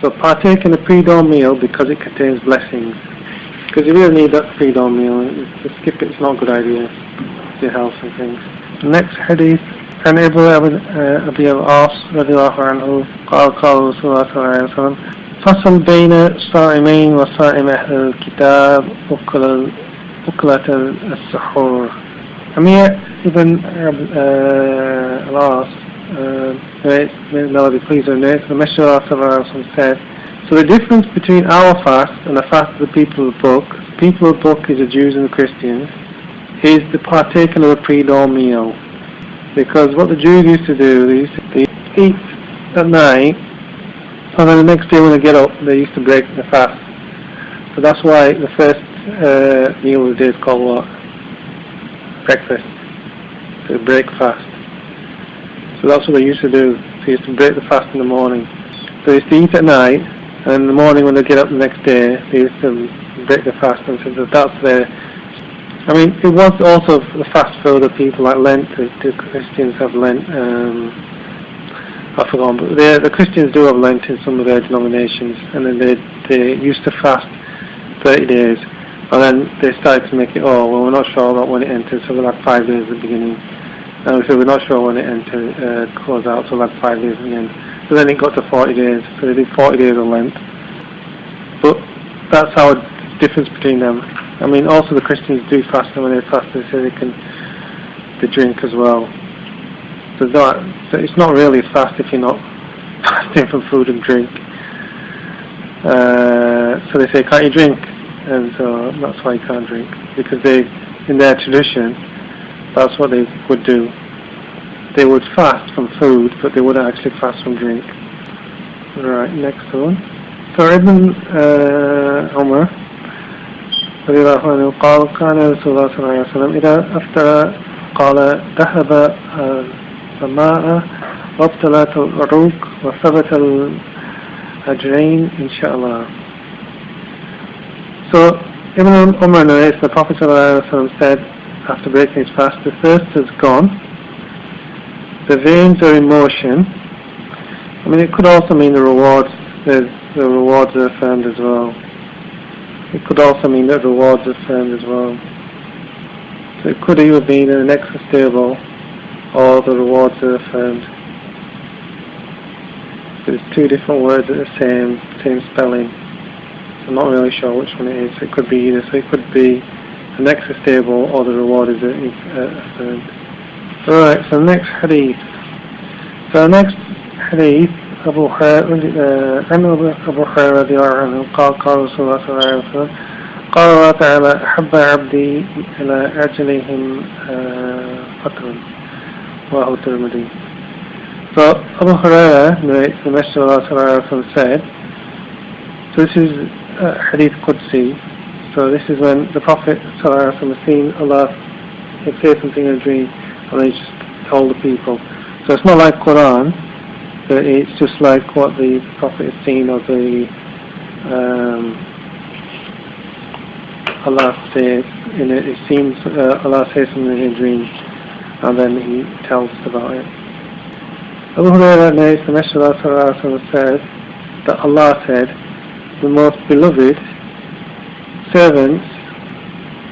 So partake in a pre-dawn meal because it contains blessings. Because you really need that pre-dawn meal. To skip it's not a good idea. To your health and things. Next hadith. عن أبي العاص رضي الله عنه قال رسول الله صلى الله عليه وسلم فصل بين الصائمين وصائم أهل الكتاب أكلة السحور. Amir ibn al-As, may Allah be pleased with him, the Messenger of Allah said, so the difference between our fast and the fast of the people of the book, the people of the book is the Jews and the Christians, is the partaking of a pre-dawn meal. Because what the Jews used to do, they used to eat at night, and then the next day when they get up, they used to break the fast. So that's why the first meal of the day is called what? Breakfast. So break fast. So that's what they used to do. So they used to break the fast in the morning. So they used to eat at night, and in the morning when they get up the next day, they used to break the fast. And so that's their... I mean, it was also the fast for other people, like Lent. The Christians have Lent. I forgot, but the Christians do have Lent in some of their denominations, and then they used to fast 30 days, and then they started to make it, we're not sure about when it enters, so we'll have 5 days at the beginning, and we said we're not sure when it goes out, so we'll have 5 days at the end. So then it got to 40 days, so they did 40 days of Lent. But that's how the difference between them. I mean, also the Christians do fast, and when they fast, they say they drink as well. So it's not really a fast if you're not fasting from food and drink. So they say, can't you drink? And so that's why you can't drink. Because in their tradition, that's what they would do. They would fast from food, but they wouldn't actually fast from drink. Right, next one. So Ibn Umar رضي الله عنه قال كان رسول الله صلى الله عليه وسلم إذا أفطر قال ذهب السماء وابتلت العروق وثبت الأجرين إن شاء الله. So Ibn Umar narrates the Prophet ﷺ said after breaking his fast, the thirst has gone, the veins are in motion. I mean, it could also mean the rewards are affirmed as well. It could also mean that the rewards are affirmed as well. So it could either be the necks are stable or the rewards are affirmed. There's two different words at the same spelling. So I'm not really sure which one it is. It could be either. So it could be the necks are stable or the reward is affirmed. Alright, so next hadith. So next hadith, أبو هريرة رضي الله عنه قال رسول الله صلى الله عليه وسلم قال الله تعالى أحب عبدي إلى أجلهم قطرا وهو الترمذي. So Abu Hurairah narrates the Messenger of Allah صلى الله عليه وسلم said, so this is Hadith Qudsi, so this is when the Prophet صلى الله عليه وسلم has seen Allah say something in a dream and he just told the people. So it's not like Quran, but it's just like what the Prophet has seen or the Allah says in it. It seems Allah says something in a dream and then he tells us about it. Abu Hurairah narrates the Messenger of Allah said that Allah said, the most beloved servants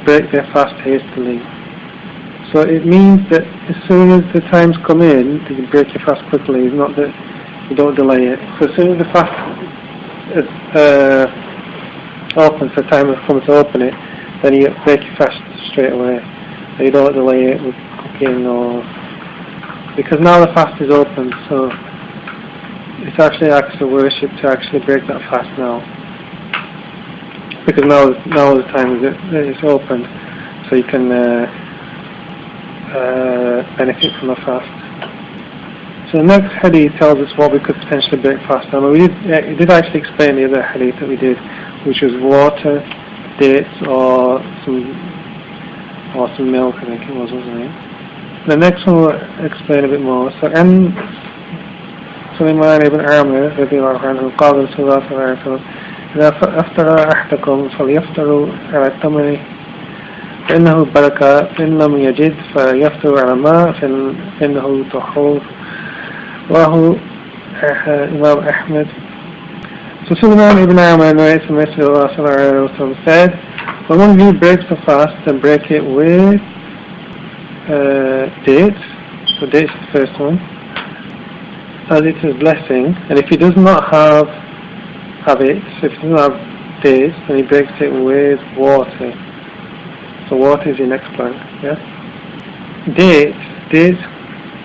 break their fast hastily. So it means that as soon as the times come in, you can break your fast quickly. It's not that you don't delay it. So as soon as the fast opens, the time has come to open it, then you break your fast straight away. So you don't delay it with cooking or... Because now the fast is open, so it's actually acts of worship to actually break that fast now. Because now the time is it's open, so you can benefit from the fast. So the next hadith tells us what we could potentially break fast. Now we did actually explain the other hadith that we did, which was water, dates, or some milk, I think it was, wasn't it? The next one will explain a bit more. So and سليمان بن عامر رضي الله عنه قال رسول الله صلى الله عليه وسلم إذا أفطر أحدكم فليفطر على التمر فإنه بركة فإن لم يجد فيفطر على ماء فإنه طهور وهو Imam Ahmed. So Sulaiman ibn Amr narrates the Messenger of Allah sallallahu alayhi wa sallam said, when one of you breaks the fast, then break it with dates. So dates is the first one, as it is blessing. And if he does not have it, so if he doesn't have dates, then he breaks it with water. So water is your next point. Yeah. Dates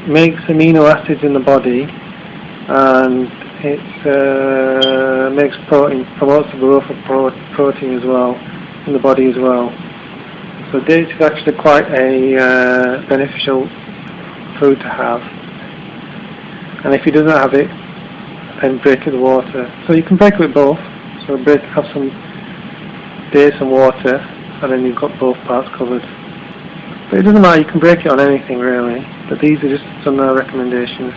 makes amino acids in the body, and it makes protein, promotes the growth of protein as well in the body as well. So dates is actually quite a beneficial food to have. And if he doesn't have it, then break it with water. So you can break it with both. So have some dates and water, and then you've got both parts covered. But it doesn't matter, you can break it on anything really. But these are just some recommendations.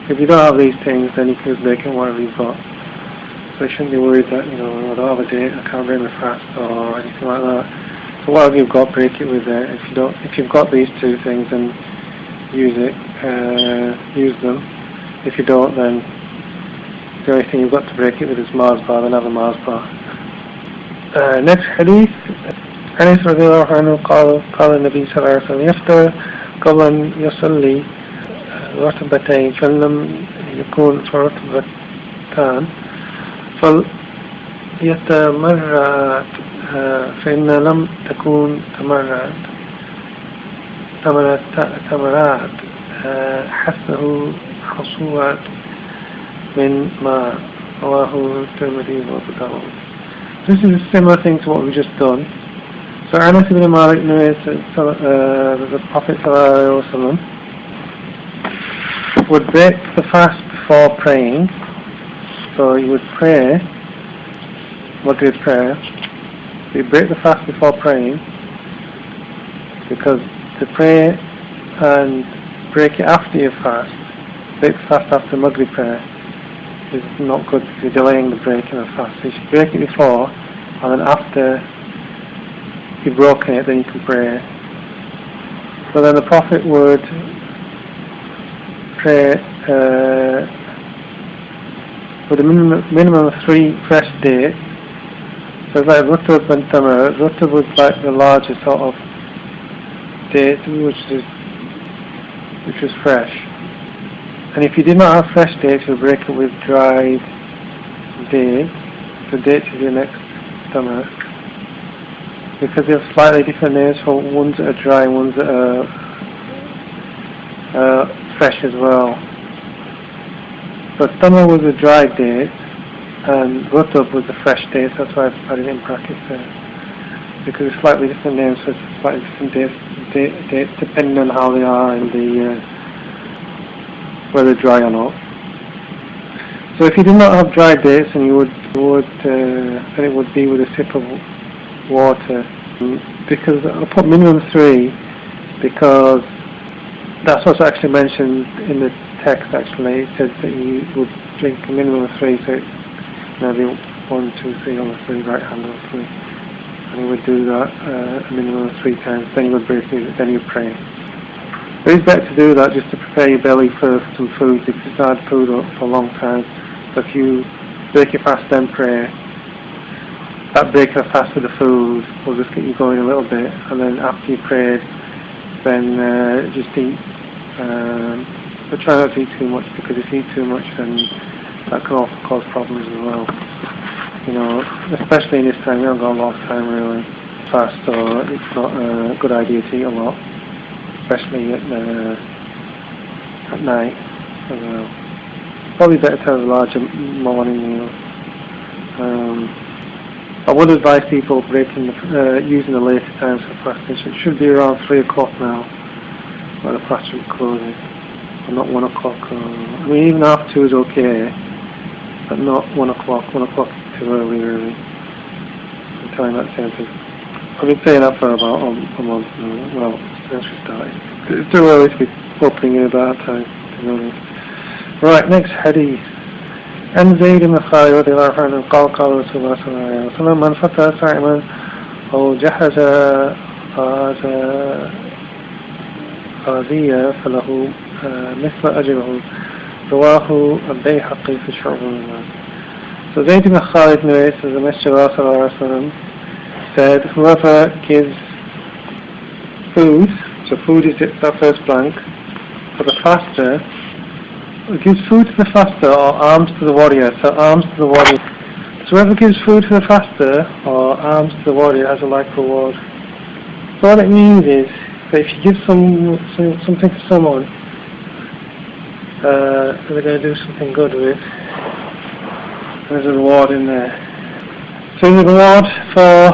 If you don't have these things, then you can just break it on whatever you've got. So you shouldn't be worried that, I don't have a date, I can't break my fast or anything like that. So whatever you've got, break it with it. If you've got these two things, then use them. If you don't, then the only thing you've got to break it with is Mars bar, then have a Mars bar. Next hadith, Anas radiallahu anhu قال النبي صلى الله عليه وسلم يفطر قبل أن يصلي رطبتين فإن لم يكون رطبتان فليتمرد فإن لم تكون تمرات حسنه حصوات من ماء رواه الترمذي وأبو داود. This is a similar thing to what we've just done. So Anas ibn Malik narrates that the Prophet ﷺ would break the fast before praying. So he would pray, Maghrib prayer. He'd break the fast before praying, because to pray and break it after your fast, break the fast after Maghrib prayer, is not good because you're delaying the breaking of the fast. So you should break it before, and then after you've broken it, then you can pray. So then the Prophet would pray with a minimum of 3 fresh dates. So it's like Rutab and Tamar. Rutab was like the larger sort of date, which was fresh. And if you did not have fresh dates, you'll break it with dried dates. So dates is your next Tamar. Because they have slightly different names for ones that are dry and ones that are fresh as well. So Tamar was a dry date, and Rutab was the fresh date. That's why I've added it in brackets there. Because it's slightly different names, so it's slightly different dates depending on how they are and whether dry or not. So if you did not have dry dates, then then it would be with a sip of water. Because I put minimum 3 because that's what's actually mentioned in the text. Actually, it says that you would drink a minimum of 3, so it's maybe 1, 2, 3 on the 3 right hand on 3, and you would do that a minimum of 3 times. Then you would break it, then you pray. But it's better to do that just to prepare your belly for some food, because it's hard food for a long time. So if you break your fast then pray, that break of fast with the food will just get you going a little bit, and then after you prayed, then just eat. But try not to eat too much, because if you eat too much, then that can also cause problems as well. Especially in this time, we haven't got a lot of time really fast, so it's not a good idea to eat a lot, especially at night as well. Probably better to have a larger morning meal. I would advise people using the later times for fasting. So it should be around 3 o'clock now, where the fast should be closing, or not 1 o'clock. Even half 2 is okay, but not 1 o'clock. 1 o'clock is too early, really. I'm telling that sentence. I've been saying that for about a month now. Well, since we started. It's too early to be opening in about that time, to be honest. Right, next hadith. عن زيد بن خالد رضي الله عنه قال قال رسول الله صلى الله عليه وسلم من فطر صائما أو جهز غازيا فله مثل أجره رواه البيهقي في شعب الإيمان. So Zayd ibn Khalid narrates as the Messenger of Allah said, whoever gives food, so food is that first blank, for the faster, gives food to the faster or alms to the warrior, so alms to the warrior. So whoever gives food to the faster or alms to the warrior has a like reward. So what it means is that if you give something to someone that they're going to do something good with, there's a reward in there. So there's a reward for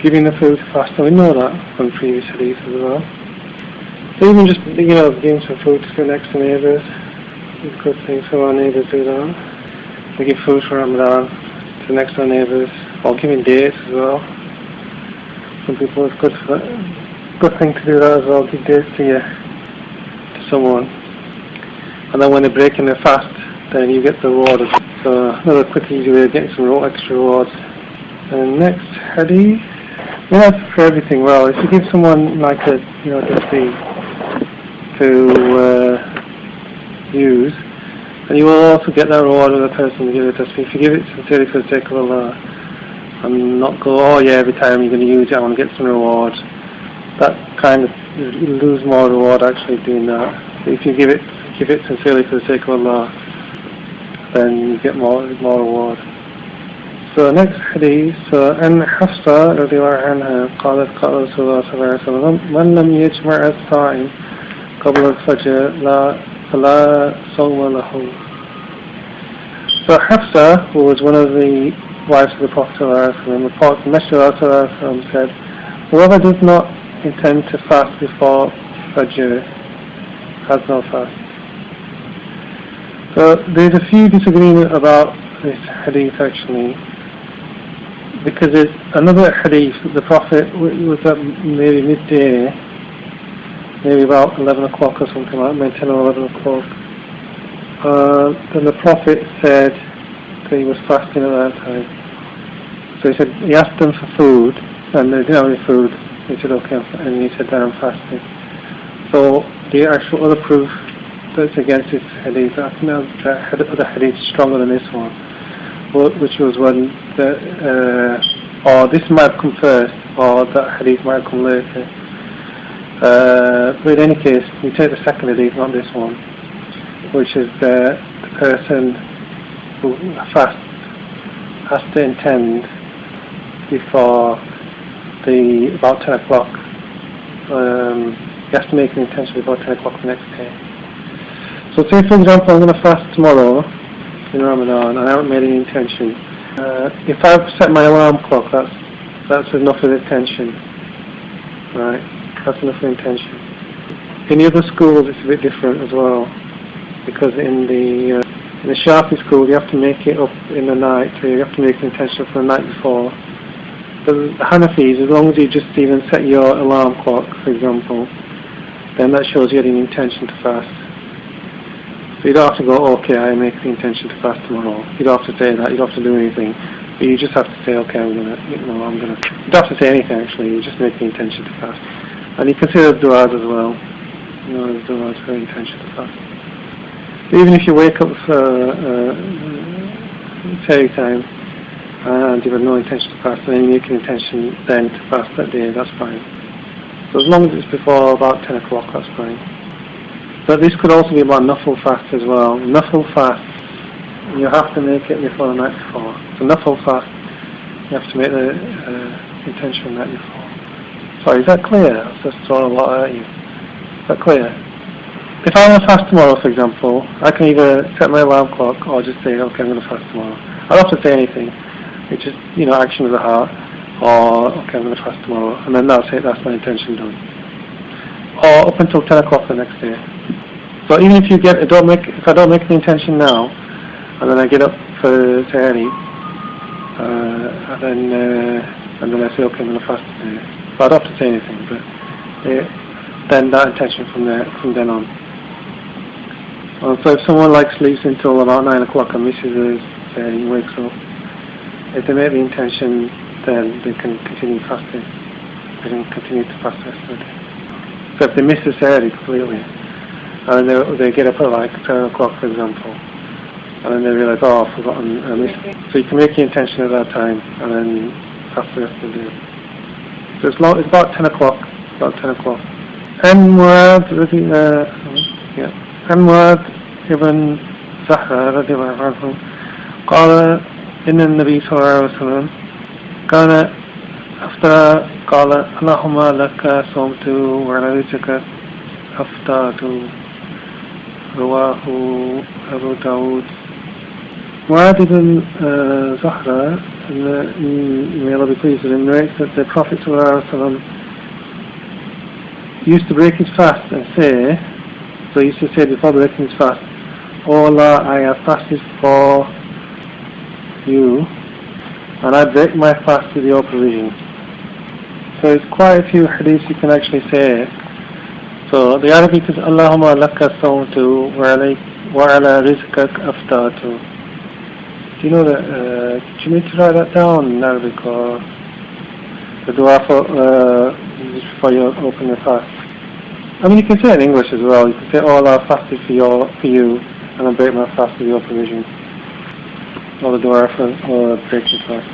giving the food faster. We know that from previous hadith as well. So even just, giving some food to the next to neighbours is a good thing. So our neighbours do that. We give food for Ramadan to the next to our neighbours, or giving dates as well. Some people, it's good thing to do that as well. Give dates to someone, and then when they're breaking their fast, then you get the reward. So another quick easy way of getting some extra rewards. And next hadith, that's for everything. Well, if you give someone like a tasbih to use, and you will also get that reward of the person who gives it tasbih. If you give it sincerely for the sake of Allah, and not go, every time you're going to use it, I want to get some reward. That kind of, you lose more reward actually doing that. But if you give it sincerely for the sake of Allah, then you get more reward. So next hadith, أن حفصة رضي الله عنها قالت قال رسول الله صلى الله عليه وسلم من لم يجمع الصائم قبل الفجر فلا صوم له. So Hafsa, who was one of the wives of the Prophet reports the Messenger of Allah said, whoever does not intend to fast before Fajr has no fast. So there's a few disagreements about this hadith actually, because there's another hadith that the Prophet was at maybe midday, maybe about 11 o'clock or something like that, maybe 10 or 11 o'clock. Then the Prophet said that he was fasting at that time. So he asked them for food, and they didn't have any food. He said, okay, and he said, I'm fasting. So the actual other proof that's against this hadith, I think that other hadith is stronger than this one, which was when or this might have come first, or that hadith might have come later. But in any case, we take the second hadith, not this one, which is the person who fasts has to intend before about 10 o'clock. He has to make an intention before 10 o'clock the next day. So say for example I'm going to fast tomorrow in Ramadan and I haven't made any intention. If I've set my alarm clock, that's enough of intention. Right? That's enough of intention. In the other schools it's a bit different as well, because in the Shafi school you have to make it up in the night, so you have to make an intention for the night before. But the Hanafis, as long as you just even set your alarm clock, for example, then that shows you had an intention to fast. So you don't have to go, okay, I make the intention to fast tomorrow. You don't have to say that, you don't have to do anything. But you just have to say, okay, you don't have to say anything actually, you just make the intention to fast. And you consider du'as as well. There's du'as for the intention to fast. So even if you wake up for Fairy time, and you have no intention to fast, and then you make an intention then to fast that day, that's fine. So as long as it's before about 10 o'clock, that's fine. But this could also be about Nafil fast as well. Nafil fast, you have to make it before the night before. So Nafil fast, you have to make the intention the night before. Sorry, is that clear? I've just thrown a lot at you. Is that clear? If I want to fast tomorrow, for example, I can either set my alarm clock or just say, okay, I'm going to fast tomorrow. I don't have to say anything. It's just, action of the heart, or okay, I'm going to fast tomorrow, and then that's it, that's my intention done. Or up until 10 o'clock the next day. So even if if I don't make the intention now, and then I get up for say early, and then I say, okay, I'm going to fast today. So I don't have to say anything, but then that intention from then on. So if someone sleeps until about 9 o'clock and misses his and wakes up, if they make the intention, then they can continue fasting. They can continue to fast the rest of the day. So if they miss the Sahari completely, and they get up at 7 o'clock, for example, then they can continue fasting. They can continue to fast the rest of the day. So if they miss the Sahari completely, and they get up at 7 o'clock, for example, then they can continue fasting. and then they realise, oh, I've forgotten, I missed. So you can make your intention at that time, and then that's the rest of the day. So it's about 10 o'clock. And Muad ibn Zahra رضي الله عنه قال إن النبي صلى الله عليه وسلم كان أفطر قال اللهم لك صمت وعلى رزقك أفطرت رواه أبو داود. Muad ibn Zahra, may Allah be pleased with him, narrates that the Prophet ﷺ used to break his fast and say, so he used to say before breaking his fast, "Oh Allah, I have fasted for you, and I break my fast with your provision." So it's quite a few hadiths you can actually say. So the Arabic is Allahumma laka sawmtu wa ala rizqak aftatu. Do you know that? Do you need to write that down in Arabic, or the dua just before you open your fast? I mean, you can say it in English as well. You can say, "Oh Allah, I fasted for you, and I break my fast with your provision." Or the dua for breaking fast.